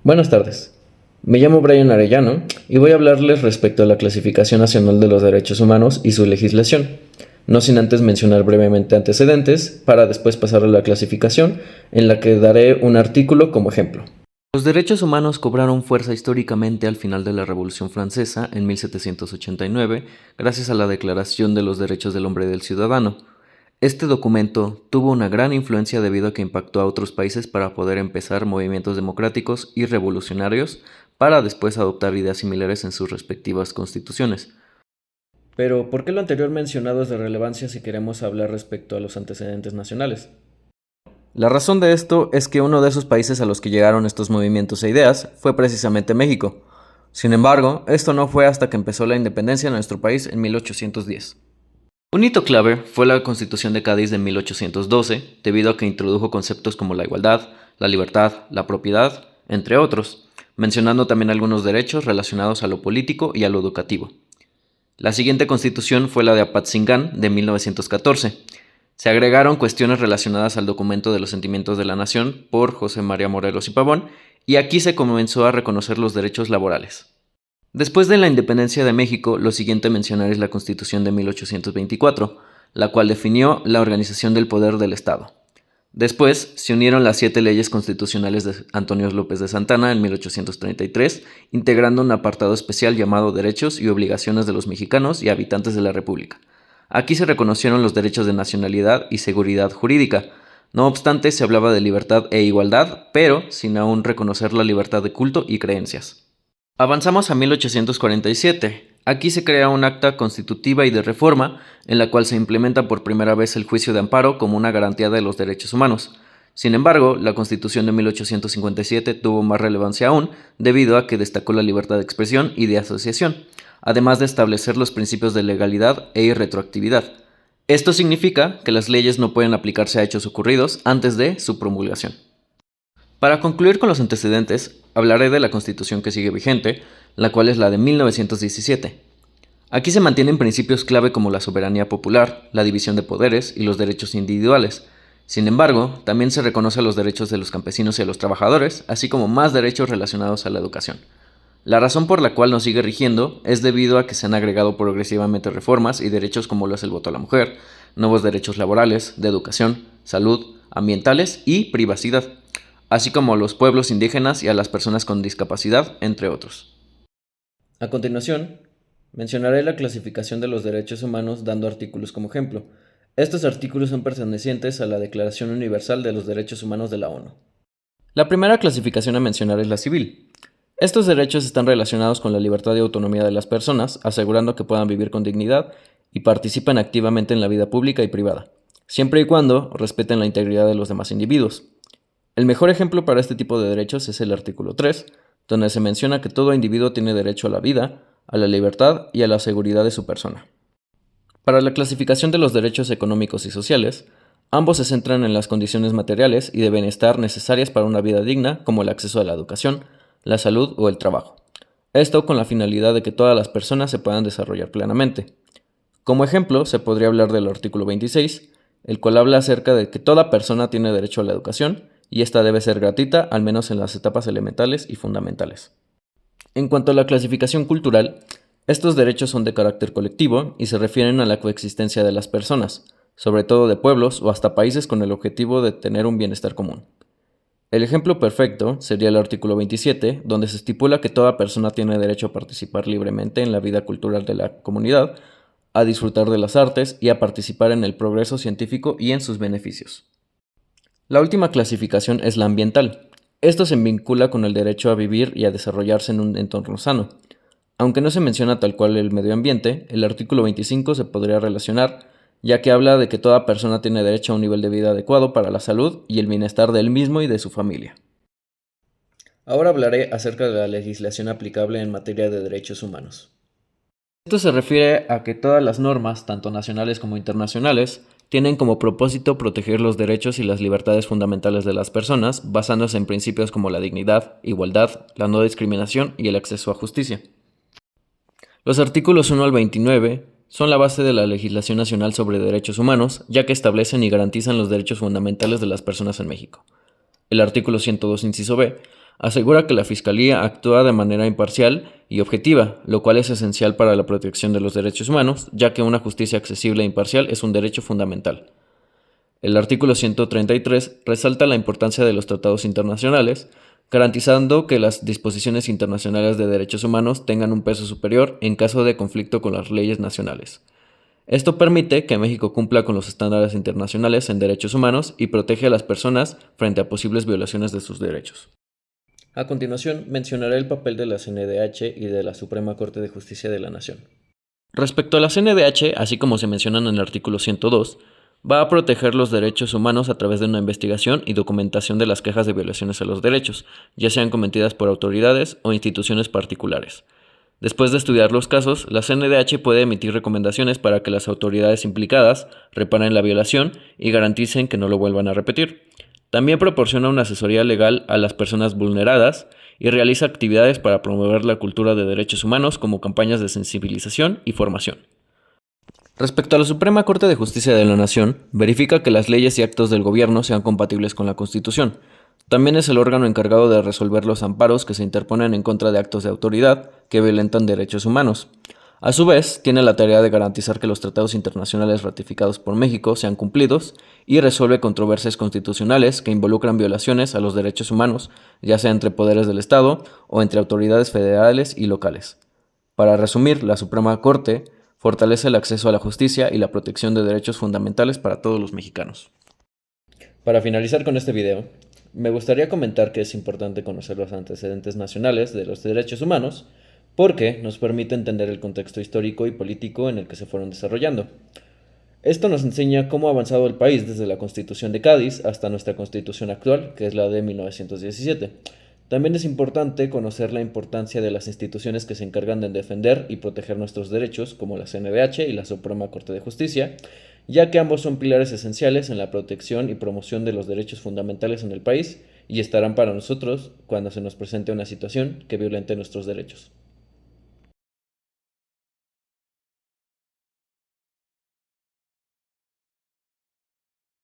Buenas tardes. Me llamo Brian Arellano y voy a hablarles respecto a la Clasificación Nacional de los Derechos Humanos y su legislación, no sin antes mencionar brevemente antecedentes para después pasar a la clasificación, en la que daré un artículo como ejemplo. Los derechos humanos cobraron fuerza históricamente al final de la Revolución Francesa en 1789, gracias a la Declaración de los Derechos del Hombre y del Ciudadano. Este documento tuvo una gran influencia debido a que impactó a otros países para poder empezar movimientos democráticos y revolucionarios para después adoptar ideas similares en sus respectivas constituciones. Pero, ¿por qué lo anterior mencionado es de relevancia si queremos hablar respecto a los antecedentes nacionales? La razón de esto es que uno de esos países a los que llegaron estos movimientos e ideas fue precisamente México. Sin embargo, esto no fue hasta que empezó la independencia de nuestro país en 1810. Un hito clave fue la Constitución de Cádiz de 1812, debido a que introdujo conceptos como la igualdad, la libertad, la propiedad, entre otros, mencionando también algunos derechos relacionados a lo político y a lo educativo. La siguiente constitución fue la de Apatzingán de 1914. Se agregaron cuestiones relacionadas al documento de los sentimientos de la nación por José María Morelos y Pavón, y aquí se comenzó a reconocer los derechos laborales. Después de la independencia de México, lo siguiente a mencionar es la Constitución de 1824, la cual definió la organización del poder del Estado. Después se unieron las 7 leyes constitucionales de Antonio López de Santana en 1833, integrando un apartado especial llamado Derechos y Obligaciones de los Mexicanos y Habitantes de la República. Aquí se reconocieron los derechos de nacionalidad y seguridad jurídica. No obstante, se hablaba de libertad e igualdad, pero sin aún reconocer la libertad de culto y creencias. Avanzamos a 1847. Aquí se crea un acta constitutiva y de reforma en la cual se implementa por primera vez el juicio de amparo como una garantía de los derechos humanos. Sin embargo, la Constitución de 1857 tuvo más relevancia aún debido a que destacó la libertad de expresión y de asociación, además de establecer los principios de legalidad e irretroactividad. Esto significa que las leyes no pueden aplicarse a hechos ocurridos antes de su promulgación. Para concluir con los antecedentes, hablaré de la Constitución que sigue vigente, la cual es la de 1917. Aquí se mantienen principios clave como la soberanía popular, la división de poderes y los derechos individuales. Sin embargo, también se reconocen los derechos de los campesinos y de los trabajadores, así como más derechos relacionados a la educación. La razón por la cual nos sigue rigiendo es debido a que se han agregado progresivamente reformas y derechos como lo es el voto a la mujer, nuevos derechos laborales, de educación, salud, ambientales y privacidad, así como a los pueblos indígenas y a las personas con discapacidad, entre otros. A continuación, mencionaré la clasificación de los derechos humanos dando artículos como ejemplo. Estos artículos son pertenecientes a la Declaración Universal de los Derechos Humanos de la ONU. La primera clasificación a mencionar es la civil. Estos derechos están relacionados con la libertad y autonomía de las personas, asegurando que puedan vivir con dignidad y participen activamente en la vida pública y privada, siempre y cuando respeten la integridad de los demás individuos. El mejor ejemplo para este tipo de derechos es el artículo 3, donde se menciona que todo individuo tiene derecho a la vida, a la libertad y a la seguridad de su persona. Para la clasificación de los derechos económicos y sociales, ambos se centran en las condiciones materiales y de bienestar necesarias para una vida digna, como el acceso a la educación, la salud o el trabajo. Esto con la finalidad de que todas las personas se puedan desarrollar plenamente. Como ejemplo, se podría hablar del artículo 26, el cual habla acerca de que toda persona tiene derecho a la educación, y esta debe ser gratuita, al menos en las etapas elementales y fundamentales. En cuanto a la clasificación cultural, estos derechos son de carácter colectivo y se refieren a la coexistencia de las personas, sobre todo de pueblos o hasta países con el objetivo de tener un bienestar común. El ejemplo perfecto sería el artículo 27, donde se estipula que toda persona tiene derecho a participar libremente en la vida cultural de la comunidad, a disfrutar de las artes y a participar en el progreso científico y en sus beneficios. La última clasificación es la ambiental. Esto se vincula con el derecho a vivir y a desarrollarse en un entorno sano. Aunque no se menciona tal cual el medio ambiente, el artículo 25 se podría relacionar, ya que habla de que toda persona tiene derecho a un nivel de vida adecuado para la salud y el bienestar de él mismo y de su familia. Ahora hablaré acerca de la legislación aplicable en materia de derechos humanos. Esto se refiere a que todas las normas, tanto nacionales como internacionales, tienen como propósito proteger los derechos y las libertades fundamentales de las personas, basándose en principios como la dignidad, igualdad, la no discriminación y el acceso a justicia. Los artículos 1 al 29 son la base de la legislación nacional sobre derechos humanos, ya que establecen y garantizan los derechos fundamentales de las personas en México. El artículo 102, inciso B, Asegura que la Fiscalía actúa de manera imparcial y objetiva, lo cual es esencial para la protección de los derechos humanos, ya que una justicia accesible e imparcial es un derecho fundamental. El artículo 133 resalta la importancia de los tratados internacionales, garantizando que las disposiciones internacionales de derechos humanos tengan un peso superior en caso de conflicto con las leyes nacionales. Esto permite que México cumpla con los estándares internacionales en derechos humanos y protege a las personas frente a posibles violaciones de sus derechos. A continuación, mencionaré el papel de la CNDH y de la Suprema Corte de Justicia de la Nación. Respecto a la CNDH, así como se mencionan en el artículo 102, va a proteger los derechos humanos a través de una investigación y documentación de las quejas de violaciones a los derechos, ya sean cometidas por autoridades o instituciones particulares. Después de estudiar los casos, la CNDH puede emitir recomendaciones para que las autoridades implicadas reparen la violación y garanticen que no lo vuelvan a repetir. También proporciona una asesoría legal a las personas vulneradas y realiza actividades para promover la cultura de derechos humanos como campañas de sensibilización y formación. Respecto a la Suprema Corte de Justicia de la Nación, verifica que las leyes y actos del gobierno sean compatibles con la Constitución. También es el órgano encargado de resolver los amparos que se interponen en contra de actos de autoridad que violentan derechos humanos. A su vez, tiene la tarea de garantizar que los tratados internacionales ratificados por México sean cumplidos y resuelve controversias constitucionales que involucran violaciones a los derechos humanos, ya sea entre poderes del Estado o entre autoridades federales y locales. Para resumir, la Suprema Corte fortalece el acceso a la justicia y la protección de derechos fundamentales para todos los mexicanos. Para finalizar con este video, me gustaría comentar que es importante conocer los antecedentes nacionales de los derechos humanos porque nos permite entender el contexto histórico y político en el que se fueron desarrollando. Esto nos enseña cómo ha avanzado el país desde la Constitución de Cádiz hasta nuestra Constitución actual, que es la de 1917. También es importante conocer la importancia de las instituciones que se encargan de defender y proteger nuestros derechos, como la CNDH y la Suprema Corte de Justicia, ya que ambos son pilares esenciales en la protección y promoción de los derechos fundamentales en el país y estarán para nosotros cuando se nos presente una situación que violente nuestros derechos.